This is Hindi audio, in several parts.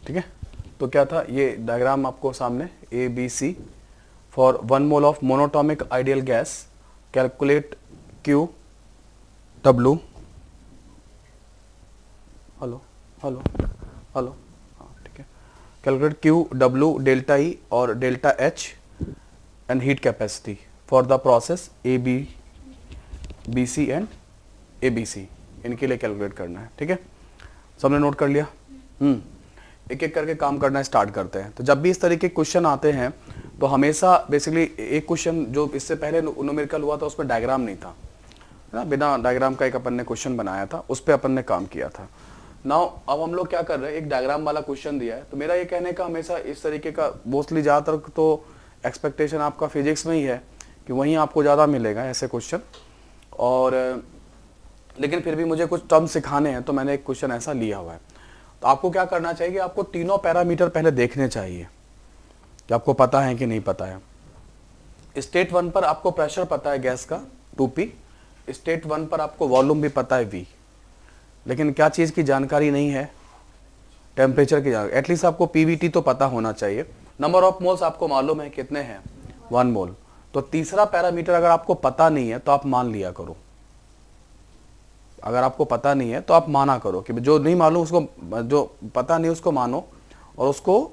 ठीक है। तो क्या था ये डायग्राम आपको सामने, A B C for 1 mole of monatomic ideal gas calculate Q W, hello hello hello, हाँ ठीक है, calculate Q W delta E और delta H and heat capacity for the process A B B C and A B C, इनके लिए कैलकुलेट करना है। ठीक है, सबने नोट कर लिया? एक एक करके काम करना स्टार्ट करते हैं। तो जब भी इस तरीके के क्वेश्चन आते हैं तो हमेशा बेसिकली एक क्वेश्चन जो इससे पहले न्यूमेरिकल हुआ था उसमें डायग्राम नहीं था, है ना, बिना डायग्राम का एक अपन ने क्वेश्चन बनाया था, उस पर अपन ने काम किया था। नाउ अब हम लोग क्या कर रहे हैं, एक डायग्राम वाला क्वेश्चन दिया है, तो मेरा ये कहने का हमेशा इस तरीके का मोस्टली ज़्यादातर तो एक्सपेक्टेशन आपका फिजिक्स में ही है कि वहीं आपको ज़्यादा मिलेगा ऐसे क्वेश्चन, और लेकिन फिर भी मुझे कुछ टर्म सिखाने हैं तो मैंने एक क्वेश्चन ऐसा लिया हुआ है। तो आपको क्या करना चाहिए, आपको तीनों पैरामीटर पहले देखने चाहिए कि आपको पता है कि नहीं पता है। स्टेट 1 पर आपको प्रेशर पता है गैस का 2P, स्टेट 1 पर आपको वॉल्यूम भी पता है V, लेकिन क्या चीज़ की जानकारी नहीं है, टेम्परेचर की जानकारी। एटलीस्ट आपको PVT तो पता होना चाहिए। नंबर ऑफ मोल्स आपको मालूम है कितने हैं, 1 मोल। तो तीसरा पैरामीटर अगर आपको पता नहीं है तो आप मान लिया करो, अगर आपको पता नहीं है तो आप माना करो कि जो नहीं मालूम उसको, जो पता नहीं उसको मानो और उसको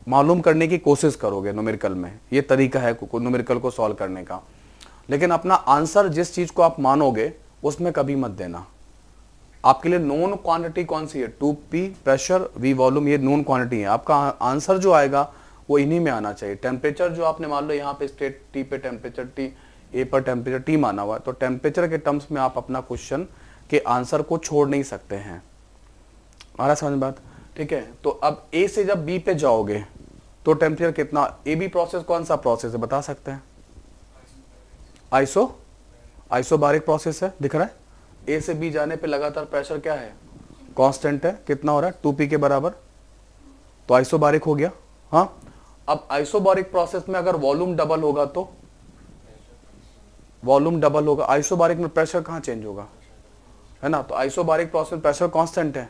मालूम करने की कोशिश करोगे न्यूमेरिकल में। ये तरीका है न्यूमेरिकल को सॉल्व करने का। लेकिन अपना आंसर जिस चीज़ को आप मानोगे उसमें कभी मत देना। आपके लिए नोन क्वांटिटी कौन सी है, 2P प्रेशर V वॉल्यूम, ये नोन क्वांटिटी है। आपका आंसर जो आएगा वो इन्हीं में आना चाहिए। टेम्परेचर जो आपने मान लो यहाँ पे स्टेट T पे टेम्परेचर T, A पर टेम्परेचर T माना हुआ है, तो टेम्परेचर के टर्म्स में आप अपना क्वेश्चन के आंसर को छोड़ नहीं सकते हैं। आ रहा समझ बात? ठीक है। तो अब A से जब B पे जाओगे तो टेम्परेचर कितना, AB प्रोसेस कौन सा प्रोसेस है बता सकते हैं? आइसोबारिक प्रोसेस है, दिख रहा है। A से B जाने पे लगातार प्रेशर क्या है, कांस्टेंट है, कितना हो रहा है 2P के बराबर, तो आइसोबारिक हो गया। हाँ, अब आइसोबारिक प्रोसेस में अगर वॉल्यूम डबल होगा तो वॉल्यूम डबल होगा, आइसोबारिक में प्रेशर कहाँ चेंज होगा, है ना। तो आइसोबारिक प्रोसेस में प्रेशर कांस्टेंट है,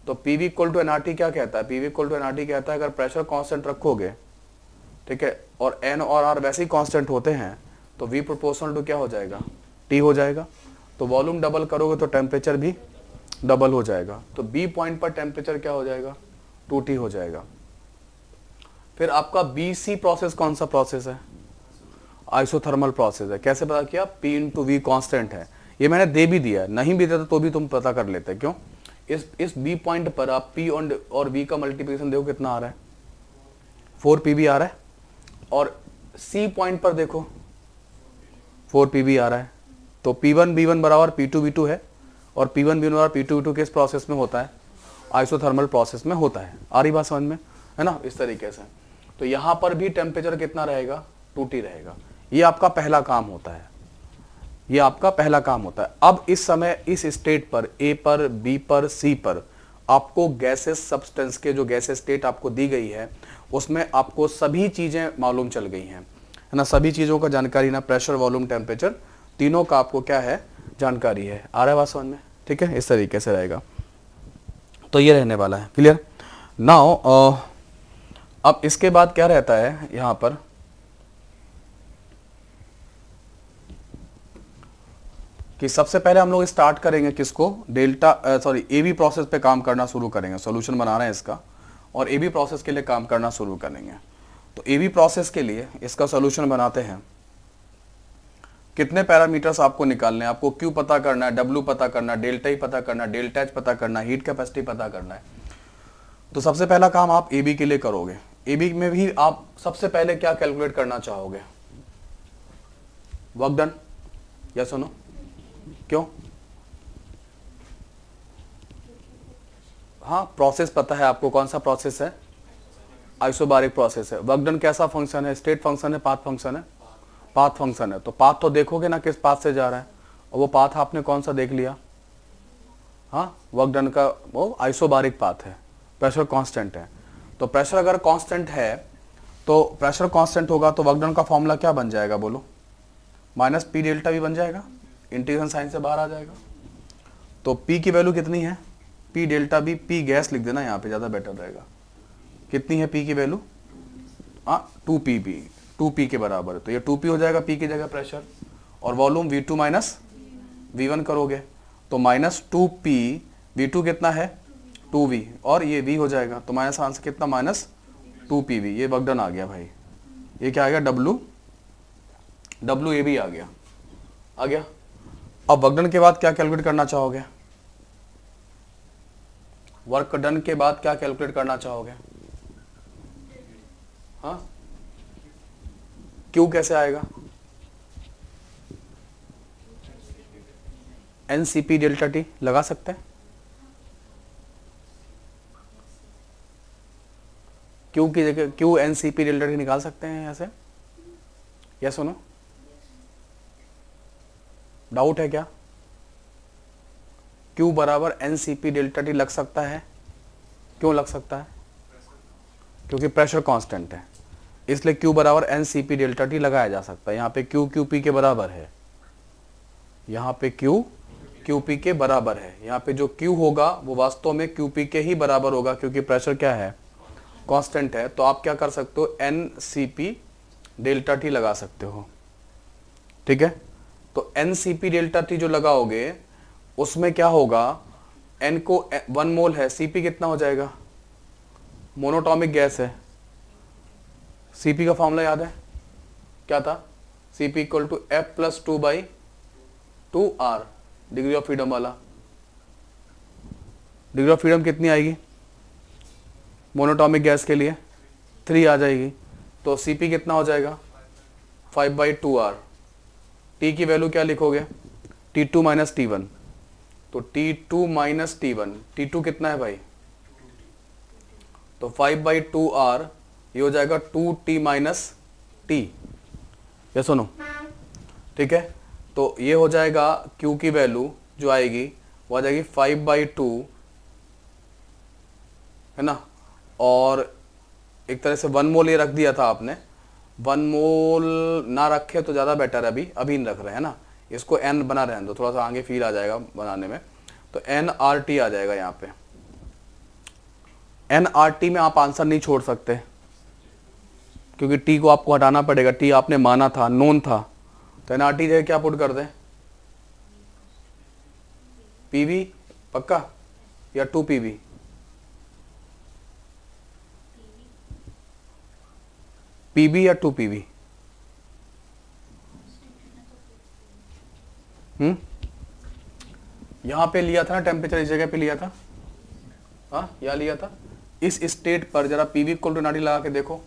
तो PV इक्वल टू nRT क्या कहता है, PV इक्वल टू nRT कहता है अगर प्रेशर कांस्टेंट रखोगे, ठीक है, और N और R वैसे ही कांस्टेंट होते हैं, तो V प्रोपोर्शनल टू क्या हो जाएगा, T हो जाएगा। तो वॉल्यूम डबल करोगे तो टेम्परेचर भी डबल हो जाएगा, तो B पॉइंट पर टेम्परेचर क्या हो जाएगा, 2T हो जाएगा। फिर आपका BC प्रोसेस कौन सा प्रोसेस है, आइसोथर्मल प्रोसेस है। कैसे पता किया, P इंटू V कॉन्स्टेंट है, ये मैंने दे भी दिया, नहीं भी देता तो भी तुम पता कर लेते। क्यों, इस B पॉइंट पर आप P और V का मल्टीप्लिकेशन देखो कितना आ रहा है, 4PV आ रहा है, और C पॉइंट पर देखो 4PV आ रहा है। तो P1V1 बराबर P2V2 है, और P1V1 बराबर P2V2 किस प्रोसेस में होता है, आइसोथर्मल प्रोसेस में होता है। आ रही बात समझ में, है ना, इस तरीके से। तो यहां पर भी टेम्परेचर कितना रहेगा, 2T रहेगा। ये आपका पहला काम होता है, ये आपका पहला काम होता है। अब इस समय इस स्टेट पर A पर B पर C पर आपको गैसेस सब्सटेंस के जो गैसेस स्टेट आपको दी गई है उसमें आपको सभी चीजें मालूम चल गई हैं, है ना, सभी चीजों का जानकारी ना, प्रेशर वॉल्यूम टेम्परेचर तीनों का आपको क्या है, जानकारी है। आ रहा है बात समझ में? ठीक है, इस तरीके से रहेगा। तो ये रहने वाला है, क्लियर। नाउ अब इसके बाद क्या रहता है यहां पर, कि सबसे पहले हम लोग स्टार्ट करेंगे किसको, AB प्रोसेस पे काम करना शुरू करेंगे। सॉल्यूशन बना रहे हैं इसका, और AB प्रोसेस के लिए काम करना शुरू करेंगे। तो AB प्रोसेस के लिए इसका सॉल्यूशन बनाते हैं। कितने पैरामीटर्स आपको निकालने हैं, आपको Q पता करना है, W पता करना है, डेल्टा E पता करना है, डेल्टा H पता करना है, हीट कैपेसिटी पता करना है। तो सबसे पहला काम आप AB के लिए करोगे। AB में भी आप सबसे पहले क्या कैलकुलेट करना चाहोगे, वर्क डन, यस और नो? क्यों? हाँ, प्रोसेस पता है आपको, कौन सा प्रोसेस है, आइसोबारिक प्रोसेस है। वर्क डन कैसा फंक्शन है, स्टेट फंक्शन है, पाथ फंक्शन है, पाथ फंक्शन है। तो पाथ तो देखोगे ना किस पाथ से जा रहा है, और वो पाथ आपने कौन सा देख लिया, हाँ, वर्क डन का वो आइसोबारिक पाथ है, प्रेशर कांस्टेंट है। तो प्रेशर अगर कांस्टेंट है, तो प्रेशर कांस्टेंट होगा तो वर्क डन का फॉर्मूला क्या बन जाएगा बोलो, माइनस P डेल्टा V बन जाएगा, इंटीग्रेशन साइन से बाहर आ जाएगा। तो P की वैल्यू कितनी है, P delta V, P gas लिख देना यहाँ पे, ज़्यादा बेटर रहेगा, कितनी है पी की वैल्यू, हाँ 2pb, 2p के बराबर है, तो ये 2p हो जाएगा पी की जगह प्रेशर, और वॉल्यूम v2 माइनस v1 करोगे तो माइनस 2p, v2 कितना है 2v, और ये v हो जाएगा, तो माइनस आंसर कितना माइनस 2pv, ये वर्क डन आ गया भाई। ये क्या आ गया WAB आ गया। अब वर्क डन के बाद क्या कैलकुलेट करना चाहोगे, वर्क डन के बाद क्या कैलकुलेट करना चाहोगे, हाँ क्यू कैसे आएगा, NCP डेल्टा टी लगा सकते हैं, क्यू की जगह क्यू NCP डेल्टा टी निकाल सकते हैं यहाँ से, या सुनो डाउट है क्या, Q बराबर NCP डेल्टा टी लग सकता है, क्यों लग सकता है, क्योंकि प्रेशर कांस्टेंट है, इसलिए Q बराबर NCP डेल्टा टी लगाया जा सकता है। यहाँ पे Q QP के बराबर है, यहाँ पे Q QP के बराबर है, यहाँ पे जो Q होगा वो वास्तव में QP के ही बराबर होगा, क्योंकि प्रेशर क्या है कांस्टेंट है। तो आप क्या कर सकते हो, NCP डेल्टा टी लगा सकते हो, ठीक है। तो NCP डेल्टा टी जो लगाओगे उसमें क्या होगा, N को 1 मोल है, Cp कितना हो जाएगा, मोनोटॉमिक गैस है, Cp का फॉर्मूला याद है क्या था, Cp equal to F+2/2R, degree of freedom वाला, डिग्री ऑफ फ्रीडम कितनी आएगी मोनोटॉमिक गैस के लिए 3 आ जाएगी, तो Cp कितना हो जाएगा 5/2R। T की वैल्यू क्या लिखोगे, T2 माइनस T1, तो T2 माइनस T1, T2 कितना है भाई, तो 5/2R, ये हो जाएगा 2T माइनस T, ये सुनो ठीक है। तो ये हो जाएगा Q की वैल्यू जो आएगी वो आ जाएगी 5/2, है ना, और एक तरह से 1 मोल ये रख दिया था आपने, 1 मोल ना रखे तो ज़्यादा बेटर है, अभी नहीं रख रहे हैं ना, इसको N बना रहने दो, थोड़ा सा आगे फील आ जाएगा बनाने में, तो NRT आ जाएगा यहाँ पे। NRT में आप आंसर नहीं छोड़ सकते, क्योंकि T को आपको हटाना पड़ेगा, T आपने माना था, नोन था, तो NRT जगह क्या पुट कर दें, PV पक्का या 2PV, PB या 2PV, यहां पे लिया था ना टेम्परेचर, इस जगह पे लिया था, हाँ यहाँ लिया था, इस स्टेट पर जरा PV इक्वल टू NRT लगा के देखो,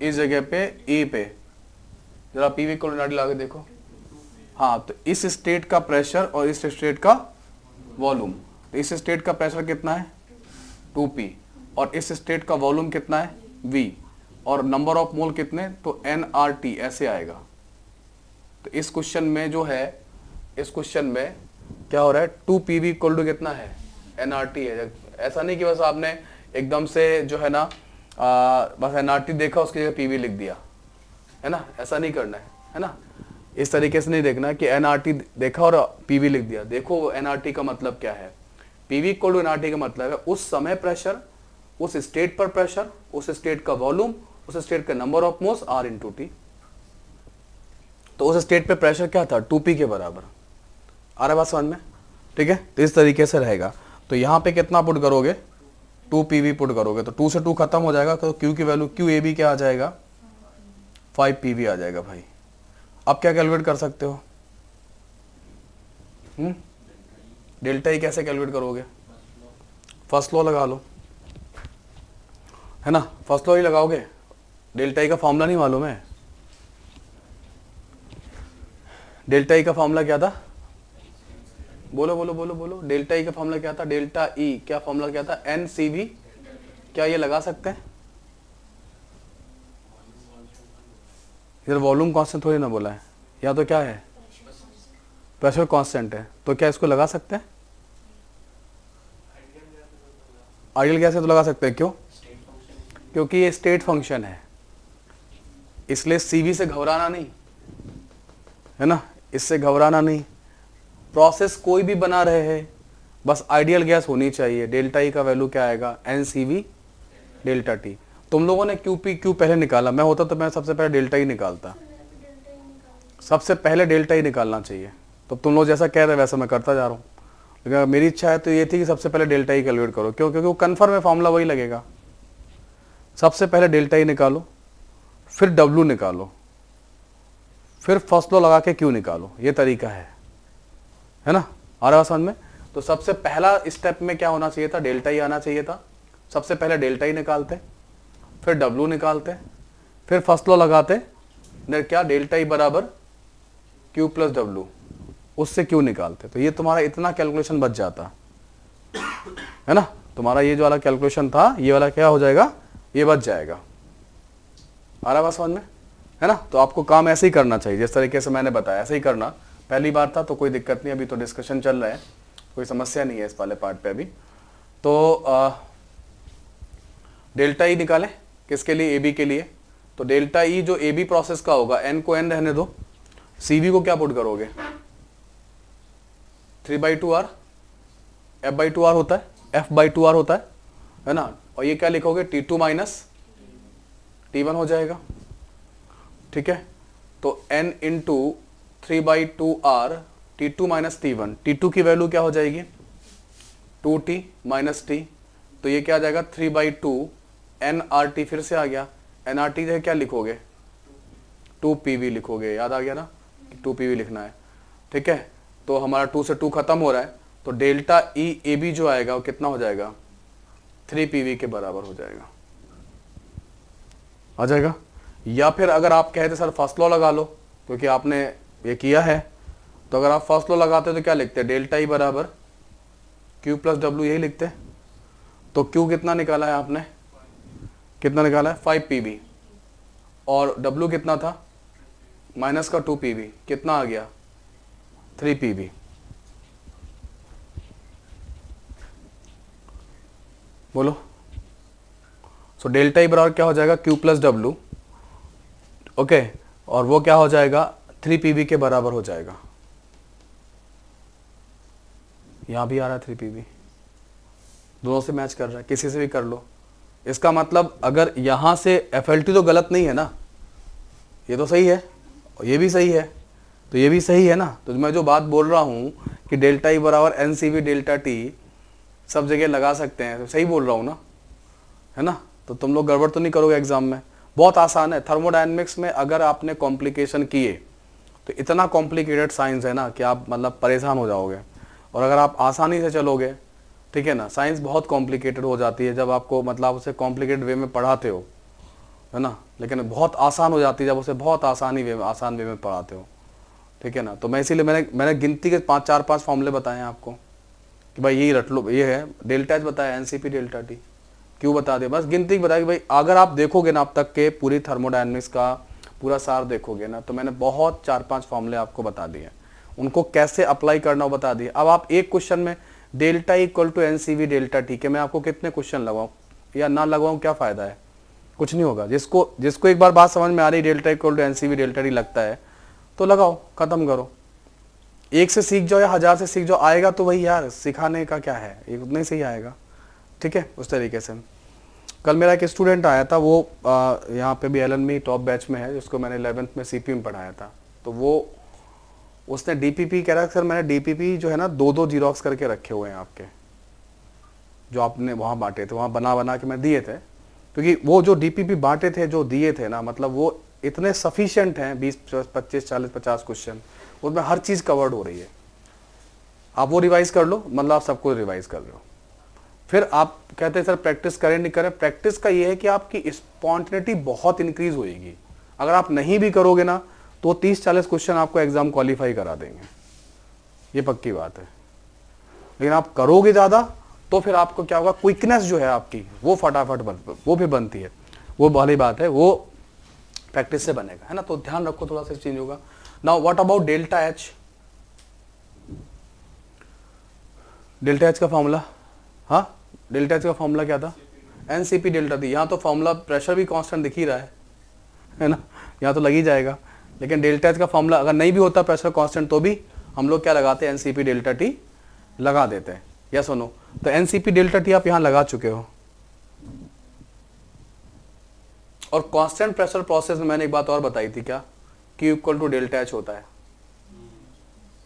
इस जगह पे E पे जरा PV इक्वल टू NRT लगा के देखो, हाँ तो इस स्टेट का प्रेशर और इस स्टेट का वॉल्यूम, तो इस स्टेट का प्रेशर कितना है 2P, और इस स्टेट का वॉल्यूम कितना है V, और नंबर ऑफ मोल कितने, तो NRT ऐसे आएगा। तो इस क्वेश्चन में जो है, इस क्वेश्चन में क्या हो रहा है, 2PV इक्वल टू कितना है NRT है, ऐसा नहीं कि बस आपने एकदम से जो है ना बस NRT देखा उसकी जगह PV लिख दिया, है ना, ऐसा नहीं करना है ना, इस तरीके से नहीं देखना कि NRT देखा और PV लिख दिया। देखो NRT का मतलब क्या है, PV इक्वल टू NRT का मतलब है उस समय प्रेशर, उस स्टेट पर प्रेशर, उस स्टेट का वॉल्यूम, उस स्टेट का number of moles R into T। तो उस स्टेट पे प्रेशर क्या था 2P के बराबर, आ रहा है बात समझ में, ठीक है। तो इस तरीके से रहेगा, तो यहाँ पे कितना पुट करोगे 2PV पुट करोगे, तो 2 से 2 खत्म हो जाएगा, तो Q की वैल्यू QAB क्या आ जाएगा 5PV आ जाएगा भाई। अब क्या कैलकुलेट कर सकते हो, डेल्टा ई कैसे कैलकुलेट करोगे, फर्स्ट लॉ लगा लो, है ना, फर्स्ट लॉ ही लगाओगे, डेल्टा ई का फॉर्मूला नहीं मालूम है, डेल्टा ई का फॉर्मूला क्या था, बोलो बोलो बोलो बोलो, डेल्टा ई का फॉर्मूला क्या था, डेल्टा ई क्या फॉर्मूला क्या था, NCV, क्या ये लगा सकते हैं, इधर वॉल्यूम कांस्टेंट थोड़ी ना बोला है, या तो क्या है प्रेशर कांस्टेंट है, तो क्या इसको लगा सकते हैं, आइडियल गैस है तो लगा सकते हैं, क्यों, क्योंकि ये स्टेट फंक्शन है, इसलिए CV से घबराना नहीं, है ना, इससे घबराना नहीं, प्रोसेस कोई भी बना रहे हैं बस आइडियल गैस होनी चाहिए। डेल्टा ई का वैल्यू क्या आएगा, N C V delta T. तुम लोगों ने क्यू पी क्यू पहले निकाला, मैं होता तो मैं सबसे पहले डेल्टा ई निकालता, सबसे पहले डेल्टा ई निकालना चाहिए। तो तुम लोग जैसा कह रहे हैं वैसा मैं करता जा रहा हूँ, लेकिन मेरी इच्छा है तो ये थी कि सबसे पहले डेल्टा ई कैलकुलेट करो। क्यों? क्योंकि वो कन्फर्म है, फॉर्मूला वही लगेगा। सबसे पहले डेल्टा ई निकालो, फिर डब्ल्यू निकालो, फिर फर्स्ट लॉ लगा के क्यू निकालो। ये तरीका है ना, आ रहा है समझ में? तो सबसे पहला स्टेप में क्या होना चाहिए था, डेल्टा ई आना चाहिए था। सबसे पहले डेल्टा ई निकालते, फिर डब्ल्यू निकालते, फिर फर्स्ट लॉ लगाते, क्या डेल्टा ई बराबर क्यू प्लस डब्ल्यू, उससे क्यू निकालते। तो ये तुम्हारा इतना कैलकुलेशन बच जाता है ना। तुम्हारा ये जो वाला कैलकुलेशन था, ये वाला क्या हो जाएगा, ये बच जाएगा। आ रहा बात समझ में, है ना। तो आपको काम ऐसे ही करना चाहिए जिस तरीके से मैंने बताया, ऐसे ही करना। पहली बार था तो कोई दिक्कत नहीं, अभी तो डिस्कशन चल रहा है, कोई समस्या नहीं है इस वाले पार्ट पे अभी। तो डेल्टा ई निकालें किसके लिए, ए बी के लिए। तो डेल्टा ई जो ए बी प्रोसेस का होगा, एन को एन रहने दो, सी वी को क्या पुट करोगे, 3/2r, f/2r होता है, f/2r होता है ना। और ये क्या लिखोगे, T2 माइनस T1 हो जाएगा, ठीक है। तो n into 3/2r T2 minus T1, T2 की वैल्यू क्या हो जाएगी, 2t माइनस t। तो ये क्या आ जाएगा, 3/2 nRT, फिर से आ गया nRT है, क्या लिखोगे, 2PV लिखोगे। याद आ गया ना, 2PV लिखना है, ठीक है। तो हमारा 2 से 2 खत्म हो रहा है, तो डेल्टा ई ए बी जो आएगा वो कितना हो जाएगा, 3PV के बराबर हो जाएगा, आ जाएगा। या फिर अगर आप कहते सर फर्स्ट लॉ लगा लो, क्योंकि आपने ये किया है, तो अगर आप फर्स्ट लॉ लगाते तो क्या लिखते, डेल्टा ई बराबर क्यू प्लस डब्ल्यू, यही लिखते। तो क्यू कितना निकाला है आपने, कितना निकाला है, 5PV, और डब्ल्यू कितना था, माइनस का 2PV, कितना आ गया, 3PV। बोलो। सो डेल्टा ई बराबर क्या हो जाएगा, क्यू प्लस डब्ल्यू, ओके, और वो क्या हो जाएगा, 3PV के बराबर हो जाएगा। यहां भी आ रहा है 3PV, दोनों से मैच कर रहा है, किसी से भी कर लो। इसका मतलब अगर यहां से FLT तो गलत नहीं है ना, ये तो सही है, और ये भी सही है, तो ये भी सही है ना। तो मैं जो बात बोल रहा हूं कि डेल्टा ई बराबर NCV डेल्टा टी सब जगह लगा सकते हैं, तो सही बोल रहा हूं ना, है ना। तो तुम लोग गड़बड़ तो नहीं करोगे एग्जाम में, बहुत आसान है। थर्मोडायनेमिक्स में अगर आपने कॉम्प्लिकेशन किए तो इतना कॉम्प्लिकेटेड साइंस है ना कि आप मतलब परेशान हो जाओगे। और अगर आप आसानी से चलोगे, ठीक है ना, साइंस बहुत कॉम्प्लिकेटेड हो जाती है जब आपको मतलब उसे कॉम्प्लिकेटेड वे में पढ़ाते हो, है ना, लेकिन बहुत आसान हो जाती है जब उसे बहुत आसान वे में पढ़ाते हो, ठीक है ना। तो मैं इसीलिए मैंने गिनती के 4-5 फॉर्मूले बताए हैं आपको कि भाई यही रट लो। ये है डेल्टा एच बताया, NCP डेल्टा टी, क्यों बता दे, बस गिनती बताया कि भाई अगर आप देखोगे ना अब तक के पूरी थर्मोडायनेमिक्स का पूरा सार देखोगे ना, तो मैंने बहुत 4-5 फॉर्मूले आपको बता दिए, उनको कैसे अप्लाई करना वो बता दिए। अब आप एक क्वेश्चन में delta equal to NCV delta T के मैं आपको कितने क्वेश्चन लगाऊं या ना लगाऊं, क्या फायदा है, कुछ नहीं होगा। जिसको एक बार बात समझ में आ रही, delta equal to NCV delta T लगता है तो लगाओ, खत्म करो। एक से सीख जाओ या 1000 से सीख जाओ, आएगा तो वही यार, सिखाने का क्या है, एक उतना ही सही आएगा, ठीक है। उस तरीके से कल मेरा एक स्टूडेंट आया था, वो यहाँ पे भी LN में टॉप बैच में है, जिसको मैंने 11th में CP में पढ़ाया था। तो वो उसने DPP कह रहा सर मैंने DPP जो है ना 2-2 जीरोक्स करके रखे हुए हैं आपके, जो आपने वहाँ बांटे थे, वहाँ बना के मैं दिए थे, क्योंकि वो जो DPP बांटे थे, जो दिए थे ना, मतलब वो इतने सफिशिएंट हैं, 20, 25, 40, 50 क्वेश्चन, उसमें हर चीज़ कवर्ड हो रही है। आप वो रिवाइज कर लो, मतलब आप सबको रिवाइज कर रहे हो। फिर आप कहते हैं सर प्रैक्टिस करें नहीं करें, प्रैक्टिस का ये है कि आपकी स्पॉन्टेनिटी बहुत इंक्रीज होएगी। अगर आप नहीं भी करोगे ना तो 30-40 क्वेश्चन आपको एग्जाम क्वालिफाई करा देंगे, ये पक्की बात है। लेकिन आप करोगे ज़्यादा तो फिर आपको क्या होगा, क्विकनेस जो है आपकी वो फटाफट वो भी बनती है, वो वाली बात है, वो प्रैक्टिस से बनेगा, है ना। तो ध्यान रखो, थोड़ा सा चेंज होगा। Now what about delta H, delta H का फॉर्मूला, हाँ डेल्टा एच का फॉर्मूला क्या था, NCP डेल्टा टी। यहाँ तो फॉर्मूला प्रेशर भी कांस्टेंट दिख ही रहा है ना, यहाँ तो लग ही जाएगा। लेकिन डेल्टा एच का फॉर्मूला अगर नहीं भी होता प्रेशर कांस्टेंट, तो भी हम लोग क्या लगाते हैं, NCP डेल्टा टी लगा देते हैं। या सुनो, तो एनसीपी डेल्टा टी आप यहां लगा चुके हो। और कांस्टेंट प्रेशर प्रोसेस में मैंने एक बात और बताई थी, क्या? Q equal to delta H होता है।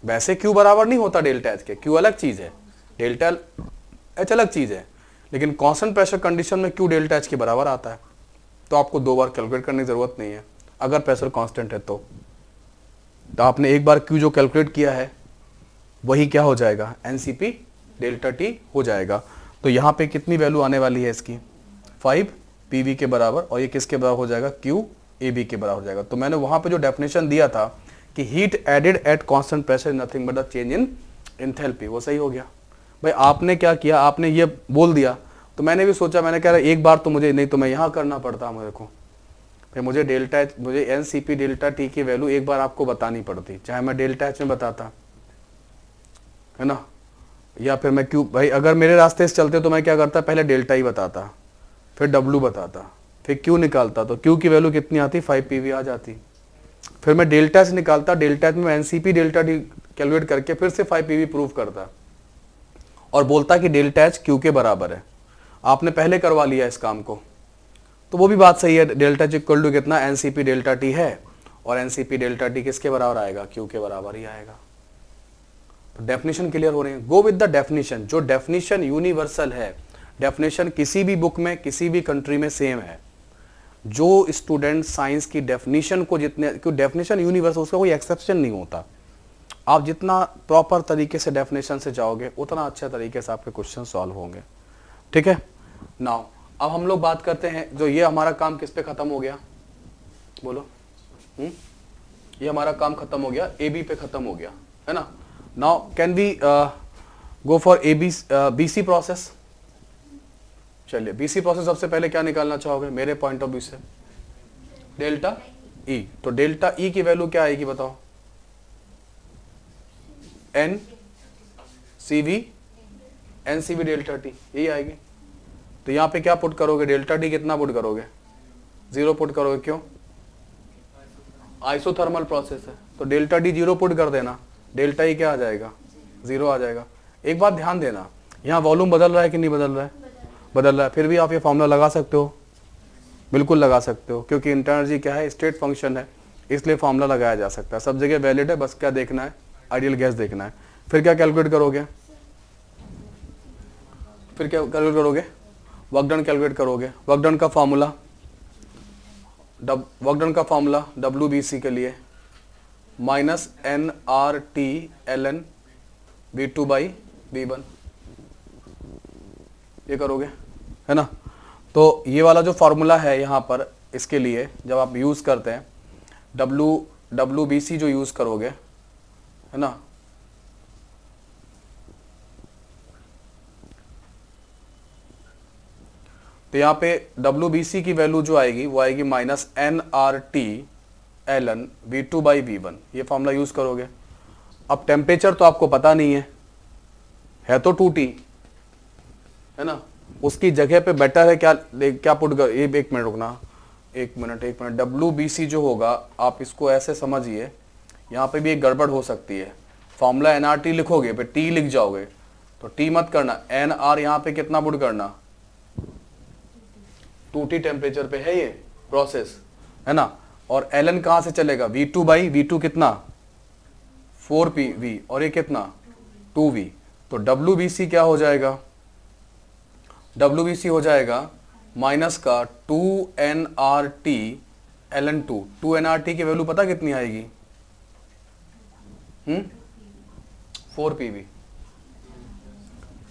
वैसे Q बराबर नहीं होता डेल्टा एच के, Q अलग चीज है, डेल्टा एच अलग चीज है, लेकिन कांस्टेंट प्रेशर कंडीशन में Q डेल्टा एच के बराबर आता है। तो आपको 2 बार कैलकुलेट करने की जरूरत नहीं है अगर प्रेशर कांस्टेंट है तो आपने एक बार Q जो कैलकुलेट किया है वही क्या हो जाएगा, एनसीपी डेल्टा टी हो जाएगा। तो यहाँ पे कितनी वैल्यू आने वाली है इसकी, 5 पीवी के बराबर, और ये किसके बराबर हो जाएगा, क्यू ए बी के बराबर हो जाएगा। तो मैंने वहां पे जो डेफिनेशन दिया था कि heat added at constant pressure nothing but the change in enthalpy, वो सही हो गया। भाई आपने क्या किया, आपने ये बोल दिया, तो मैंने भी सोचा, मैंने कहा एक बार तो मुझे, नहीं तो मैं यहाँ करना पड़ता मेरे को, भाई मुझे एनसीपी डेल्टा टी की वैल्यू एक बार आपको बतानी पड़ती, चाहे मैं डेल्टा एच में बताता, है ना, या फिर मैं क्यू, भाई अगर मेरे रास्ते से चलते तो मैं क्या करता, पहले डेल्टा ही बताता, फिर डब्लू बताता, फिर क्यू निकालता, तो क्यू की वैल्यू कितनी आती, 5 पीवी आ जाती। फिर मैं डेल्टा से निकालता, डेल्टा में एनसीपी डेल्टा टी कैलकुलेट करके फिर से 5 पीवी प्रूव करता और बोलता कि डेल्टा एच क्यू के बराबर है। आपने पहले करवा लिया इस काम को, तो वो भी बात सही है, डेल्टा एच इक्वल टू कितना, एनसीपी डेल्टा टी है, और एनसीपी डेल्टा टी किसके बराबर आएगा, क्यू के बराबर ही आएगा। तो डेफिनेशन क्लियर हो रही है। गो विद द डेफिनेशन, जो डेफिनेशन यूनिवर्सल है, डेफिनेशन किसी भी बुक में किसी भी कंट्री में सेम है। जो स्टूडेंट साइंस की डेफिनेशन को जितने, क्योंकि डेफिनेशन यूनिवर्सल, उसका कोई एक्सेप्शन नहीं होता। आप जितना प्रॉपर तरीके से डेफिनेशन से जाओगे उतना अच्छे तरीके से आपके क्वेश्चन सॉल्व होंगे। ठीक है, नाउ अब हम लोग बात करते हैं, जो ये हमारा काम किस पे खत्म हो गया, बोलो। ये हमारा काम खत्म हो गया, ए बी पे खत्म हो गया, है ना। Now can we go for BC process. चलिए, बीसी प्रोसेस सबसे पहले क्या निकालना चाहोगे मेरे पॉइंट ऑफ व्यू से, डेल्टा ई। तो डेल्टा ई की वैल्यू क्या आएगी बताओ, N C V delta T, यही आएगी। तो यहां पे क्या पुट करोगे, डेल्टा टी कितना पुट करोगे, 0 पुट करोगे, क्यों, आइसोथर्मल प्रोसेस है, तो डेल्टा टी 0 पुट कर देना, डेल्टा ई क्या आ जाएगा, 0 आ जाएगा। एक बात ध्यान देना, यहाँ वॉल्यूम बदल रहा है कि नहीं बदल रहा है, बदल रहा है, फिर भी आप ये फॉर्मूला लगा सकते हो, बिल्कुल लगा सकते हो, क्योंकि इंटरनर्जी क्या है, स्टेट फंक्शन है, इसलिए फॉर्मूला लगाया जा सकता है, सब जगह वैलिड है, बस क्या देखना है, आइडियल गैस देखना है। फिर क्या कैलकुलेट करोगे, फिर क्या कैलकुलेट करोगे, वर्क डन कैलकुलेट करोगे। वर्क डन का फॉर्मूला WBC के लिए माइनस NRT/ln V2/V1, ये करोगे, है ना। तो ये वाला जो फॉर्मूला है यहाँ पर, इसके लिए जब आप यूज करते हैं WBC जो यूज करोगे, है ना, तो यहाँ पे WBC की वैल्यू जो आएगी वो आएगी माइनस NRT/ln V2/V1, ये फॉर्मूला यूज करोगे। अब टेम्परेचर तो आपको पता नहीं है तो 2T, है ना, उसकी जगह पे बेटर है क्या पुट कर, ये एक मिनट रुकना, एक मिनट WBC जो होगा, आप इसको ऐसे समझिए, यहाँ पे भी एक गड़बड़ हो सकती है, फॉर्मूला NRT लिखोगे पे T लिख जाओगे, तो T मत करना, NR यहाँ पे कितना पुट करना, 2T टेम्परेचर पे है ये प्रोसेस, है ना, और ln कहां से चलेगा, V2/V2 कितना, 4PV, और ये कितना 2V, तो WBC क्या हो जाएगा, WBC हो जाएगा माइनस का 2nRT/ln 2nRT की वैल्यू पता कितनी आएगी, 4PV।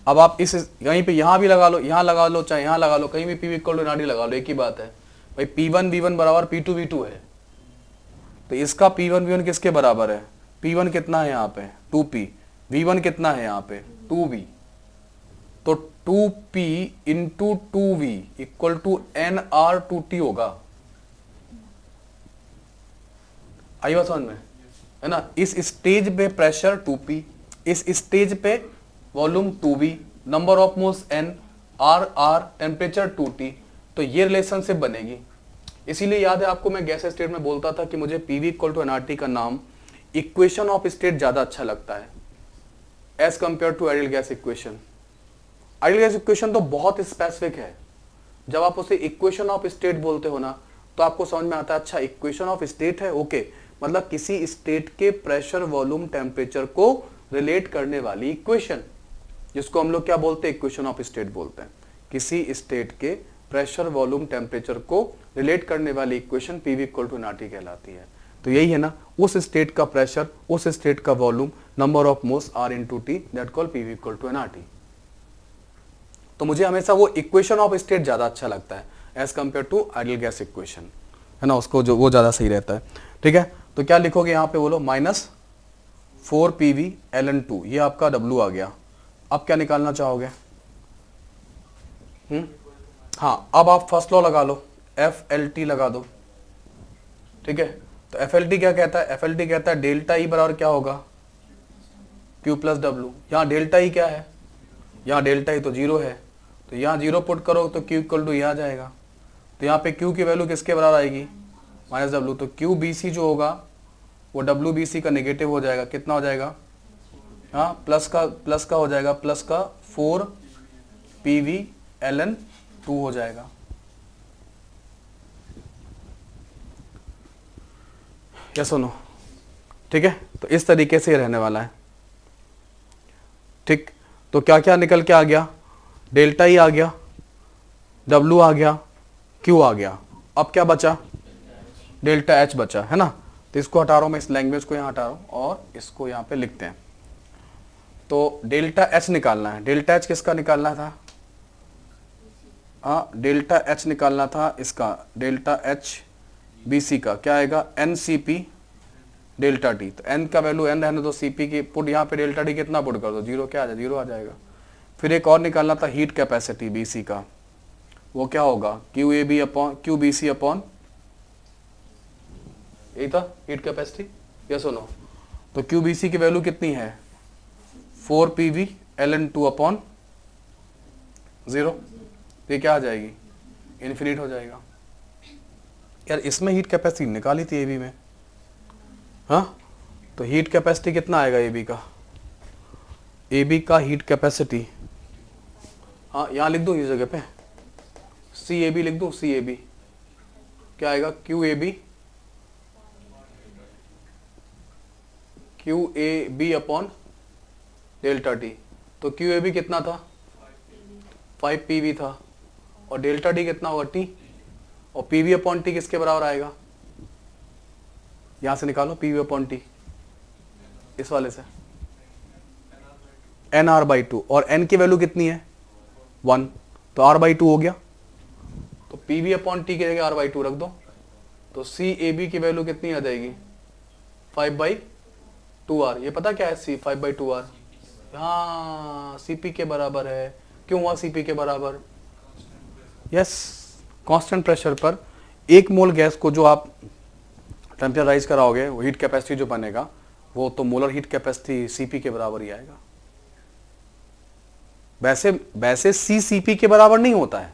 अब आप इस यहीं पे यहाँ भी लगा लो, यहाँ लगा लो, चाहे यहाँ लगा लो, कहीं भी PV इक्वल टू NRT लगा लो, एक ही बात है भाई, P1V1 बराबर P2V2 है, तो इसका P1V1 किसके बराबर है, P1 कितना है यहाँ पे 2P, V1 कितना है यहाँ पे 2V, तो 2P into 2V equal to NR2T होगा। आई बात समझ में, है ना। इस स्टेज पे प्रेशर 2P, इस स्टेज पे volume 2V, number of moles N, R temperature 2T, तो ये रिलेशनशिप बनेगी। इसीलिए याद है आपको, मैं गैस स्टेट में बोलता था कि मुझे PV इक्वल टू NRT का नाम इक्वेशन ऑफ स्टेट ज्यादा अच्छा लगता है as compare to ideal gas equation. Ideal gas equation तो बहुत स्पेसिफिक है, जब आप उसे इक्वेशन ऑफ स्टेट बोलते हो ना तो आपको समझ में आता है अच्छा इक्वेशन ऑफ स्टेट है, ओके, मतलब किसी स्टेट के प्रेशर वॉल्यूम टेम्परेचर को रिलेट करने वाली इक्वेशन, जिसको हम लोग क्या बोलते हैं, इक्वेशन ऑफ स्टेट बोलते हैं। किसी स्टेट के प्रेशर वॉल्यूम टेम्परेचर को रिलेट करने वाली equation PV equal to NRT कहलाती है। तो यही है ना, उस स्टेट का प्रेशर, उस स्टेट का volume, number of moles R into T, that call PV equal to NRT. तो मुझे हमेशा वो इक्वेशन ऑफ स्टेट ज्यादा अच्छा लगता है as compare to ideal gas equation, है ना, उसको जो वो ज्यादा सही रहता है। ठीक है, तो क्या लिखोगे यहाँ पे बोलो, -4 PV ln2, ये आपका W आ गया। अब क्या निकालना चाहोगे? हाँ, अब आप फर्स्ट लॉ लगा लो, FLT लगा दो। ठीक है, तो FLT क्या कहता है? FLT कहता है डेल्टा ई बराबर क्या होगा, Q प्लस W। यहाँ डेल्टा ई क्या है, यहाँ डेल्टा ई तो 0 है, तो यहाँ 0 पुट करो तो Q इक्वल टू ये आ जाएगा। तो यहाँ पे Q की वैल्यू किसके बराबर आएगी, -W। तो QBC जो होगा वो WBC का नेगेटिव हो जाएगा, कितना हो जाएगा, हाँ प्लस का हो जाएगा, प्लस का 4 PV ln2 हो जाएगा। क्या सुनो, ठीक है, तो इस तरीके से रहने वाला है। ठीक, तो क्या क्या निकल के आ गया, डेल्टा ई आ गया, W आ गया, Q आ गया, अब क्या बचा, डेल्टा H बचा, है ना। तो इसको हटा रहा हूं मैं, इस लैंग्वेज को यहाँ हटा रहा हूं और इसको यहाँ पे लिखते हैं। तो डेल्टा H निकालना है, डेल्टा H किसका निकालना था, हाँ डेल्टा H निकालना था इसका, डेल्टा H BC का क्या आएगा, NCP डेल्टा T। तो N का वैल्यू N रहने दो, CP की पुट यहाँ पे डेल्टा T कितना पुट कर दो, 0, क्या आ जाएगा, 0 आ जाएगा। फिर एक और निकालना था हीट कैपेसिटी BC का, वो क्या होगा, QAB अपॉन QBC अपॉन, यही था हीट कैपेसिटी, यस और नो। तो QBC की वैल्यू कितनी है, 4 PV ln2 अपॉन 0, ये क्या आ जाएगी, इन्फिनिट हो जाएगा। यार इसमें हीट कैपेसिटी निकाली थी AB में, हाँ, तो हीट कैपेसिटी कितना आएगा AB का, AB का हीट कैपेसिटी, हाँ यहाँ लिख दूँ इस जगह पे, CAB लिख दूँ, CAB क्या आएगा, QAB अपॉन डेल्टा T। तो QAB कितना था, 5 PV था, और डेल्टा T कितना होगा, T, और PV अपॉन T किसके बराबर आएगा, यहां से निकालो PV अपॉन T, इस वाले से, NR/2, और N की वैल्यू कितनी है, 1, तो R/2 हो गया। तो PV अपॉन T की जगह R/2 रख दो, तो CAB की वैल्यू कितनी आ जाएगी, 5/2R। ये पता क्या है, C 5/2R, हाँ CP के बराबर है। क्यों हुआ CP के बराबर, यस, कांस्टेंट प्रेशर पर 1 मोल गैस को जो आप टेम्परेचर राइज कराओगे, वो हीट कैपेसिटी जो बनेगा वो तो मोलर हीट कैपेसिटी CP के बराबर ही आएगा। वैसे CCP के बराबर नहीं होता है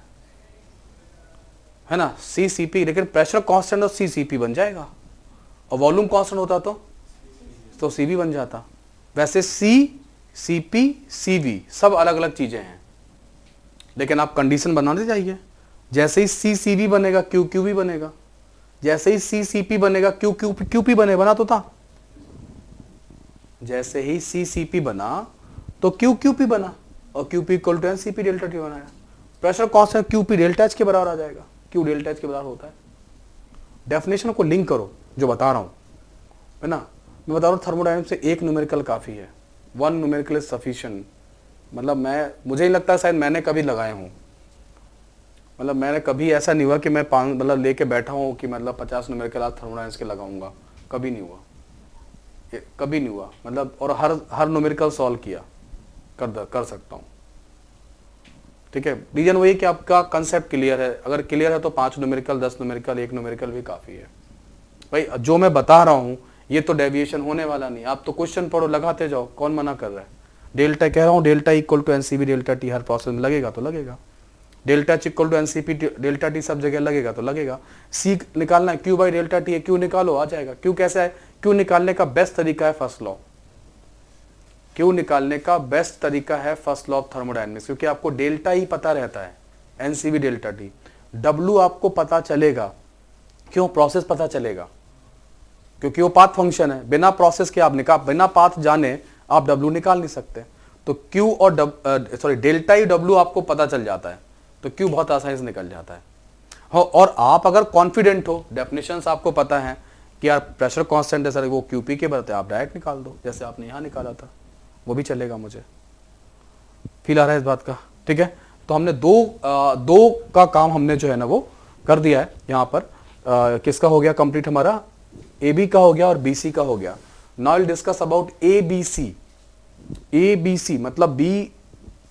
ना, CCP, लेकिन प्रेशर कांस्टेंट और CCP बन जाएगा, और वॉल्यूम कांस्टेंट होता तो CV बन जाता। वैसे C, CP, CV सब अलग अलग चीजें हैं, लेकिन आप कंडीशन बनाते जाइए, जैसे ही CCB बनेगा QQB बनेगा, जैसे ही CCP बनेगा QP बने, बना तो था, जैसे ही CCP बना तो QQP बना, और QP इक्वल टू NCP डेल्टा T बनाया। Pressure constant QP delta H के बराबर आ जाएगा, Q डेल्टा H के बराबर होता है। डेफिनेशन को लिंक करो जो बता रहा हूं, है ना, मैं बता रहा हूँ थर्मोडायनामिक्स से एक न्यूमेरिकल काफी है, 1 न्यूमेरिकल इज सफिशिएंट। मतलब मुझे नहीं लगता शायद मैंने कभी लगाए हूँ, मतलब मैंने कभी ऐसा नहीं हुआ कि मैं मतलब लेके बैठा हूँ कि मतलब 50 न्यूमेरिकल आज थर्मोडायनामिक्स के लगाऊंगा, कभी नहीं हुआ, कभी नहीं हुआ, मतलब, और हर न्यूमेरिकल सॉल्व किया, कर सकता हूँ। ठीक है, रीजन वही कि आपका कंसेप्ट क्लियर है, अगर क्लियर है तो 5 न्यूमेरिकल, 10 न्यूमेरिकल, 1 न्यूमेरिकल भी काफी है भाई। जो मैं बता रहा हूँ ये तो डेविएशन होने वाला नहीं, आप तो क्वेश्चन पढ़ो, लगाते जाओ, कौन मना कर रहा है। डेल्टा कह रहा हूँ, delta equal to NCP delta T हर प्रोसेस में लगेगा तो लगेगा, delta H equal to NCP delta T सब जगह लगेगा तो लगेगा। C निकालना है, Q बाई डेल्टा T है, Q निकालो आ जाएगा। Q कैसा है, Q निकालने का बेस्ट तरीका है फर्स्ट लॉ, क्यू निकालने का बेस्ट तरीका है फर्स्ट लॉ ऑफ थर्मोडायनेमिक्स, क्योंकि आपको डेल्टा ही पता रहता है, एनसीवी डेल्टा टी। डब्ल्यू आपको पता चलेगा, क्यों? प्रोसेस पता चलेगा, क्योंकि वो पाथ फंक्शन है। बिना प्रोसेस के आप बिना पाथ जाने आप डब्ल्यू निकाल नहीं सकते। तो क्यू और डेल्टा ही डब्ल्यू आपको पता चल जाता है, तो क्यू बहुत आसानी से निकल जाता है। हो, और आप अगर कॉन्फिडेंट हो, डेफिनेशंस आपको पता है कि यार प्रेशर कांस्टेंट है सर, वो क्यूपी के बताते, आप डायरेक्ट निकाल दो, जैसे आपने यहाँ निकाला था, वो भी चलेगा। मुझे फील आ रहा है इस बात का? ठीक है, तो हमने दो का काम हमने जो है ना वो कर दिया है यहाँ पर। किसका हो गया कंप्लीट? हमारा ए बी का हो गया और बी सी का हो गया। Now will discuss about A B C. A B C मतलब बी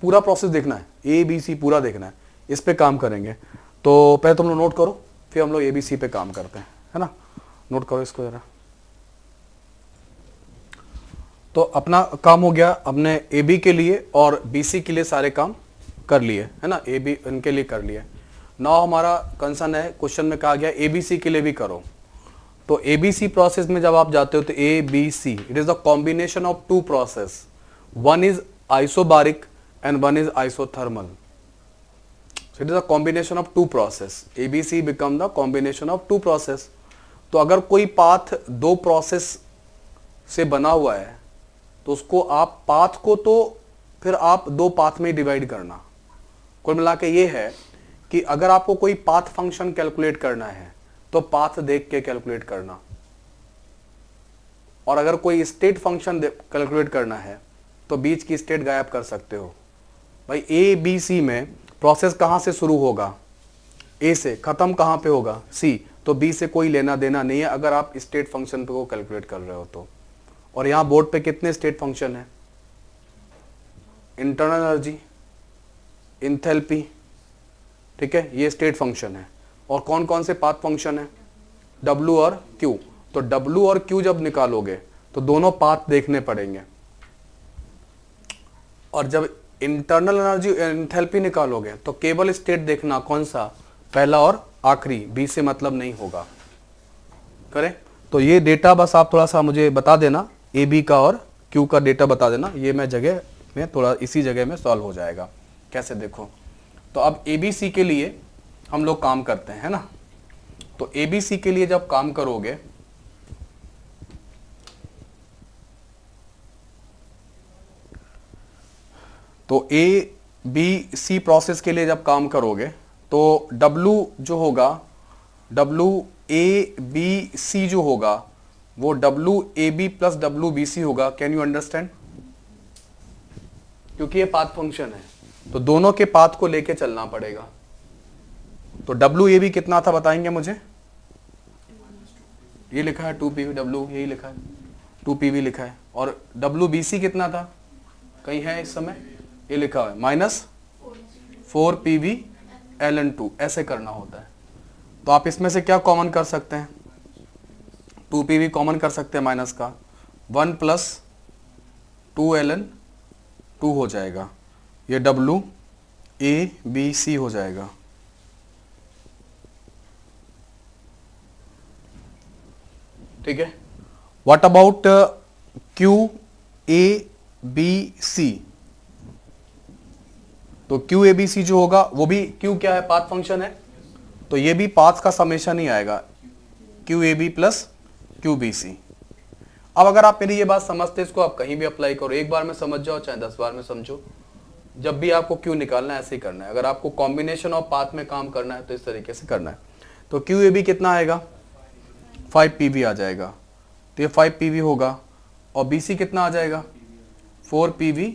पूरा प्रोसेस देखना है, ए बी सी पूरा देखना है, इस पे काम करेंगे। तो पहले तुम लोग नोट करो, फिर हम लोग ए बी सी पे काम करते हैं, है ना? नोट करो इसको जरा। तो अपना काम हो गया, हमने ए बी के लिए और बी सी के लिए सारे काम कर लिए, है ना? ए बी इनके लिए कर लिए। नाउ हमारा कंसर्न है, क्वेश्चन में कहा गया ए बी सी के लिए भी करो। तो ए बी सी प्रोसेस में जब आप जाते हो तो A B C, it is the combination of two process, one is isobaric and one is isothermal. So it is a combination of two process. ABC become the combination of two process. तो अगर कोई पाथ दो प्रोसेस से बना हुआ है तो उसको आप पाथ को तो फिर आप दो पाथ में डिवाइड करना। कुल मिला के ये है कि अगर आपको कोई पाथ फंक्शन कैलकुलेट करना है तो पाथ देख के कैलकुलेट करना, और अगर कोई स्टेट फंक्शन कैलकुलेट करना है तो बीच की स्टेट गायब कर सकते हो। भाई ए बी सी में प्रोसेस कहां से शुरू होगा? ए से। खत्म कहां पे होगा? सी। तो बी से कोई लेना देना नहीं है अगर आप स्टेट फंक्शन पे को कैलकुलेट कर रहे हो तो। और यहां बोर्ड पे कितने स्टेट फंक्शन है? इंटरनल एनर्जी, इंथैल्पी, ठीक है, ये स्टेट फंक्शन है। और कौन कौन से पाथ फंक्शन है? डब्ल्यू और क्यू। तो डब्ल्यू और क्यू जब निकालोगे तो दोनों पाथ देखने पड़ेंगे, और जब इंटरनल एनर्जी एंथैल्पी निकालोगे तो केवल स्टेट देखना, कौन सा? पहला और आखिरी, बी से मतलब नहीं होगा। करें? तो ये डेटा बस आप थोड़ा सा मुझे बता देना, ए बी का और क्यू का डेटा बता देना, ये मैं जगह में थोड़ा इसी जगह में सॉल्व हो जाएगा। कैसे देखो, तो अब ए बी सी के लिए हम लोग काम करते हैं, है ना? तो ए बी सी के लिए जब काम करोगे तो ए बी सी प्रोसेस के लिए जब काम करोगे तो W जो होगा, W ए बी सी जो होगा वो W A B plus W B C होगा। Can you understand? क्योंकि ये पाथ फंक्शन है तो दोनों के पाथ को लेके चलना पड़ेगा। तो W ए बी कितना था बताएंगे मुझे? ये लिखा है 2PV, W यही लिखा है, 2PV लिखा है। और W बी सी कितना था? कहीं है इस समय? ये लिखा है -4PV ln2, ऐसे करना होता है। तो आप इसमें से क्या कॉमन कर सकते हैं? 2PV कॉमन कर सकते हैं माइनस का, 1 + 2 ln2 हो जाएगा। ये W A B C हो जाएगा। ठीक है, what about Q A B C? तो क्यू ए बी सी जो होगा वो भी, क्यू क्या है? पाथ फंक्शन है, तो ये भी पाथ का समेशन ही आएगा, Q A B plus Q B C. अब अगर आप मेरी ये बात समझते, इसको आप कहीं भी अप्लाई करो, एक बार में समझ जाओ चाहे 10 बार में समझो, जब भी आपको क्यू निकालना है ऐसे ही करना है। अगर आपको कॉम्बिनेशन ऑफ पाथ में काम करना है तो इस तरीके से करना है। तो क्यू ए बी कितना आएगा? 5PV आ जाएगा, तो ये 5PV होगा। और बी सी कितना आ जाएगा? 4PV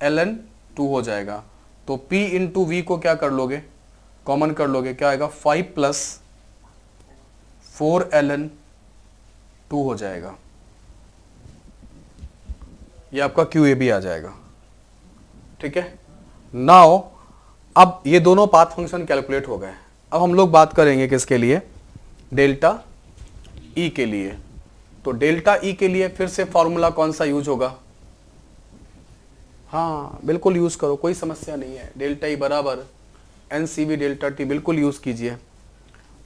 ln2 हो जाएगा। तो P इंटू वी को क्या कर लोगे? कॉमन कर लोगे, क्या आएगा? 5 + 4 ln2 हो जाएगा। ये आपका QAB आ जाएगा। ठीक है, नाउ अब ये दोनों पाथ फंक्शन कैलकुलेट हो गए। अब हम लोग बात करेंगे किसके लिए? डेल्टा E के लिए। तो डेल्टा E के लिए फिर से फॉर्मूला कौन सा यूज होगा? हाँ बिल्कुल यूज करो, कोई समस्या नहीं है। डेल्टा E बराबर NCV डेल्टा T, बिल्कुल यूज कीजिए।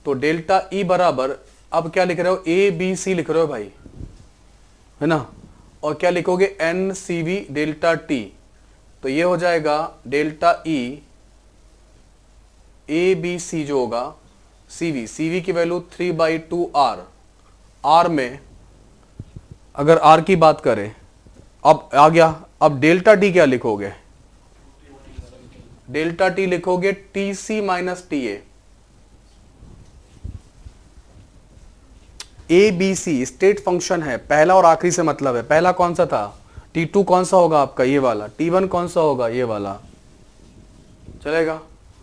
तो डेल्टा E बराबर, अब क्या लिख रहे हो? A B C लिख रहे हो भाई, है ना? और क्या लिखोगे N C V delta T, तो ये हो जाएगा डेल्टा ई ए बी सी जो होगा सी वी की वैल्यू 3/2 आर, आर में अगर आर की बात करें अब आ गया, अब डेल्टा टी क्या लिखोगे, डेल्टा टी लिखोगे T C minus T A B C state function है, पहला और आखिरी से मतलब है, पहला कौन सा था T2 कौन सा होगा आपका ये वाला, T1 कौन सा होगा ये वाला, चलेगा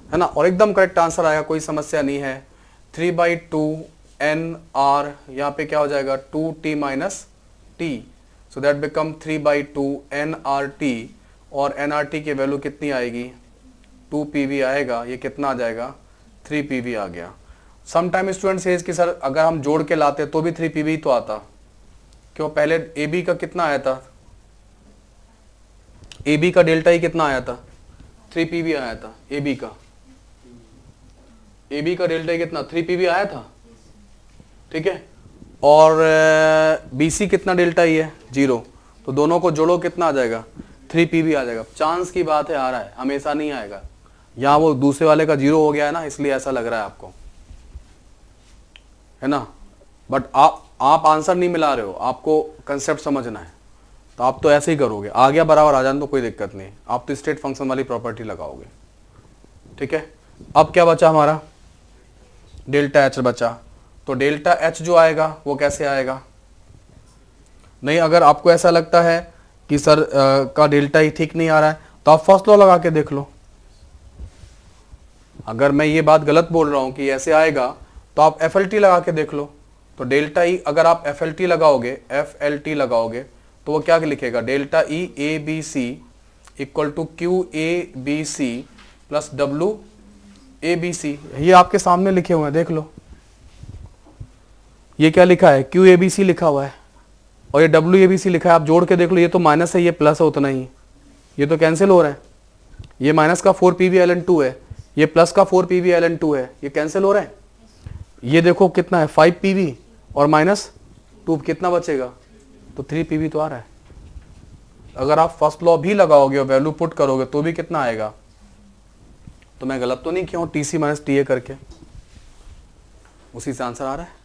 है ना, और एकदम करेक्ट आंसर आएगा, कोई समस्या नहीं है। 3/2 एन आर, यहाँ पे क्या हो जाएगा 2t minus T, so that become 3/2 N R T, और एन आर टी की वैल्यू कितनी आएगी 2 पीवी आएगा, ये कितना आ जाएगा 3 पीवी आ गया। समटाइम स्टूडेंट सेज कि सर अगर हम जोड़ के लाते तो भी 3 पीवी तो आता, क्यों पहले ए बी का कितना आया था, ए बी का डेल्टा ई कितना आया था 3 पीवी आया था, ए बी का डेल्टा ई कितना 3 पीवी आया था, ठीक है, और बी सी कितना डेल्टा ई है 0, तो दोनों को जोड़ो कितना आ जाएगा 3 पीवी आ जाएगा। चांस की बात है आ रहा है, हमेशा नहीं आएगा, यहाँ वो दूसरे वाले का 0 हो गया है ना, इसलिए ऐसा लग रहा है आपको, है ना, बट आप आंसर नहीं मिला रहे हो, आपको कंसेप्ट समझना है, तो आप तो ऐसे ही करोगे, आ गया बराबर आ जाने तो कोई दिक्कत नहीं, आप तो स्टेट फंक्शन वाली प्रॉपर्टी लगाओगे, ठीक है। अब क्या बचा हमारा डेल्टा एच बचा, तो डेल्टा एच जो आएगा वो कैसे आएगा, नहीं अगर आपको ऐसा लगता है कि सर का डेल्टा ही ठीक नहीं आ रहा है तो आप फर्स्ट लॉ लगा के देख लो, अगर मैं ये बात गलत बोल रहा हूं कि ऐसे आएगा तो आप FLT लगा के देख लो, तो डेल्टा ई अगर आप FLT लगाओगे तो वो क्या लिखेगा delta E A B C equal to Q A B C plus W A B C, ये आपके सामने लिखे हुए हैं देख लो, ये क्या लिखा है क्यू ए बी सी लिखा हुआ है और ये डब्ल्यू ए बी सी लिखा है, आप जोड़ के देख लो, ये तो माइनस है ये प्लस है उतना ही, ये तो कैंसिल हो रहा है, ये माइनस का 4 PV/LN2 है, ये प्लस का 4 PV/LN2 है, ये कैंसिल हो रहा है, ये देखो कितना है 5 PV और माइनस 2 कितना बचेगा, तो 3 PV तो आ रहा है। अगर आप फर्स्ट लॉ भी लगाओगे और वैल्यू पुट करोगे तो भी कितना आएगा, तो मैं गलत तो नहीं किया हूं TC माइनस TA करके, उसी से आंसर आ रहा है।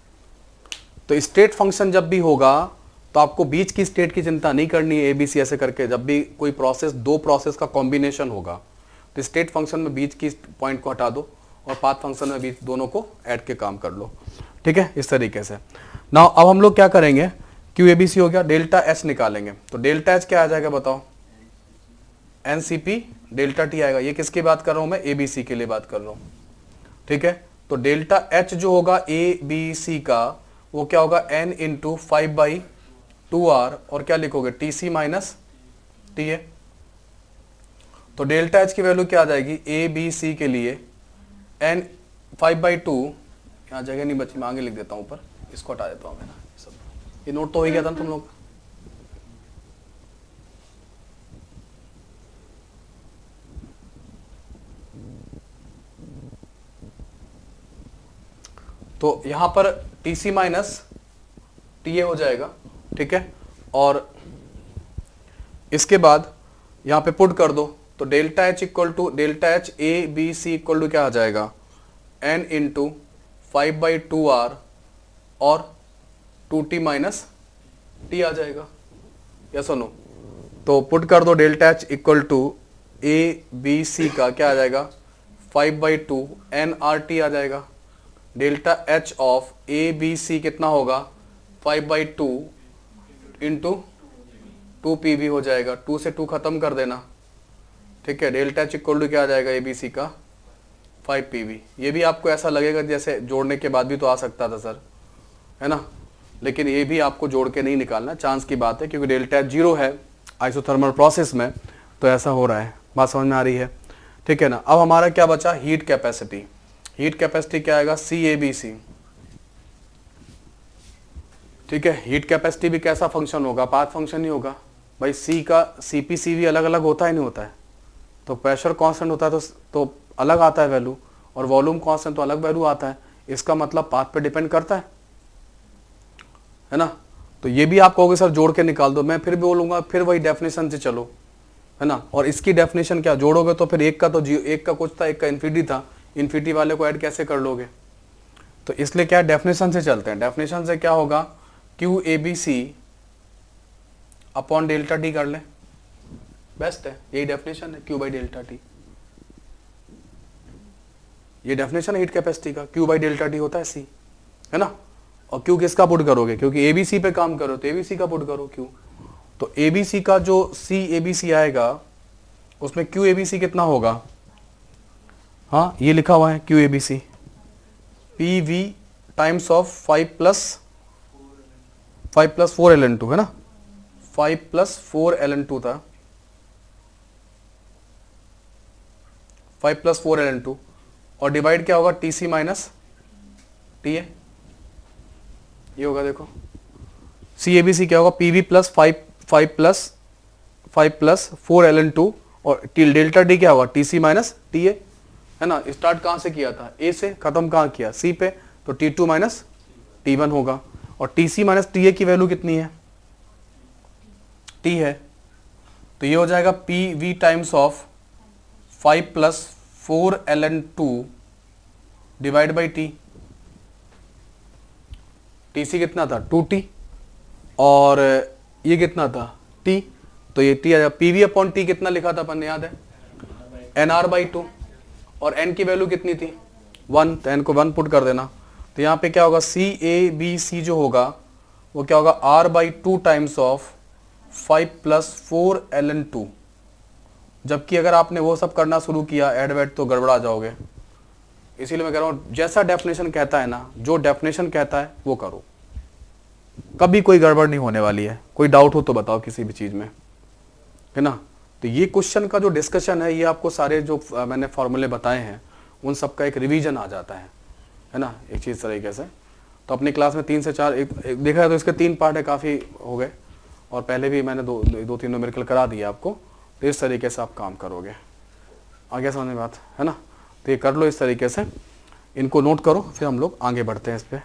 तो स्टेट फंक्शन जब भी होगा तो आपको बीच की स्टेट की चिंता नहीं करनी है, ABC ऐसे करके, जब भी कोई प्रोसेस दो प्रोसेस का कॉम्बिनेशन होगा तो स्टेट फंक्शन में बीच की पॉइंट को हटा दो और पाथ फंक्शन में बीच दोनों को ऐड के काम कर लो, ठीक है, इस तरीके से। नाउ अब हम लोग क्या करेंगे, क्यू ए बी सी हो गया, डेल्टा एच निकालेंगे, तो डेल्टा एच क्या आ जाएगा बताओ, NCP डेल्टा टी आएगा, ये किसकी बात कर रहा हूं मैं, ABC के लिए बात कर रहा हूं, ठीक है। तो डेल्टा एच जो होगा ABC का वो क्या होगा N इंटू 5/2R, और क्या लिखोगे TC माइनस TA, तो डेल्टा एच की वैल्यू क्या आ जाएगी ABC के लिए N 5/2, यहाँ जगह नहीं बची, मैं आगे लिख देता हूँ ऊपर, इसको हटा देता हूँ मैं ना, ये नोट तो हो ही गया था ना तुम लोग, तो यहां पर TC माइनस TA हो जाएगा, ठीक है, और इसके बाद यहां पे पुट कर दो, तो delta H equal to delta H ABC equal to क्या आ जाएगा N इंटू 5/2R और 2T माइनस T आ जाएगा, या सुनो, तो पुट कर दो delta H equal to ABC का क्या आ जाएगा 5/2 NRT आ जाएगा, डेल्टा एच ऑफ ABC कितना होगा 5/2 इंटू 2 PV हो जाएगा, 2 से 2 खत्म कर देना, ठीक है, डेल्टा एच इक्वल टू क्या आ जाएगा ABC का 5 PV। ये भी आपको ऐसा लगेगा जैसे जोड़ने के बाद भी तो आ सकता था सर, है ना, लेकिन ये भी आपको जोड़ के नहीं निकालना, चांस की बात है, क्योंकि डेल्टा एच 0 है आइसोथर्मल प्रोसेस में, तो ऐसा हो रहा है, बात समझ में आ रही है, ठीक है ना। अब हमारा क्या बचा हीट कैपेसिटी, हीट कैपेसिटी क्या आएगा CABC, ठीक है, हीट कैपेसिटी भी कैसा फंक्शन होगा, पाथ फंक्शन ही होगा भाई, C का CP/CV अलग अलग होता है नहीं होता है, तो प्रेशर कांस्टेंट होता है तो अलग आता है वैल्यू, और वॉल्यूम कांस्टेंट तो अलग वैल्यू आता है, इसका मतलब पाथ पे डिपेंड करता है ना। तो ये भी आप कहोगे सर जोड़ के निकाल दो, मैं फिर भी बोलूँगा फिर वही डेफिनेशन से चलो, है ना। और इसकी डेफिनेशन क्या, जोड़ोगे तो फिर एक का तो एक का कुछ था, एक का इन्फिनिटी था, इन्फिनिटी वाले को ऐड कैसे कर लोगे। तो इसलिए क्या डेफिनेशन से चलते हैं। डेफिनेशन से क्या होगा, Q A B C upon delta T कर ले, बेस्ट है, यही डेफिनेशन है क्यू बाई डेल्टा टी। ये डेफिनेशन है हीट कैपेसिटी का, क्यू बाई डेल्टा टी होता है सी, है ना। और क्यू किसका पुट करोगे, क्योंकि एबीसी पे काम करो तो एबीसी का पुट करो क्यू। तो एबीसी का जो सी एबीसी आएगा उसमें क्यू एबीसी कितना होगा, हाँ ये लिखा हुआ है Q ABC P V times of 5 plus 4 ln2, है ना, 5 प्लस 4 ln2 था, 5 प्लस 4 ln2, और डिवाइड क्या होगा T C minus T A, ये होगा देखो सी ए बी सी क्या होगा, P V plus 5 plus 4 ln2, और डेल्टा डी क्या होगा T C minus T A, है ना। स्टार्ट कहाँ से किया था, ए से, खत्म कहाँ किया सी पे, तो T2 माइनस T1 होगा। और TC माइनस TA की वैल्यू कितनी है, T है, तो ये हो जाएगा P V times of 5 plus 4 ln2 divide by T. TC कितना था 2T, और ये कितना था T, तो ये T आ जाएगा। PV अपॉन T कितना लिखा था अपन ने, याद है, NR/2, और N की वैल्यू कितनी थी 1, तो N को 1 पुट कर देना। तो यहाँ पे क्या होगा CABC जो होगा वो क्या होगा R/2 times of 5 plus 4 ln2। जबकि अगर आपने वो सब करना शुरू किया ऐड वैड तो गड़बड़ा जाओगे। इसीलिए मैं कह रहा हूँ जैसा डेफिनेशन कहता है ना, जो डेफिनेशन कहता है वो करो, कभी कोई गड़बड़ नहीं होने वाली है। कोई डाउट हो तो बताओ किसी भी चीज़ में, है ना। तो ये क्वेश्चन का जो डिस्कशन है ये आपको सारे जो मैंने फॉर्मूले बताए हैं उन सब का एक रिवीजन आ जाता है ना, एक चीज़ तरीके से। तो अपनी क्लास में 3 से 4 एक देखा है तो इसके 3 पार्ट है, काफ़ी हो गए, और पहले भी मैंने दो तीन न्यूमेरिकल करा दिया आपको। तो इस तरीके से आप काम करोगे, आगे समझ में बात, है ना। तो ये कर लो इस तरीके से, इनको नोट करो, फिर हम लोग आगे बढ़ते हैं इस पर।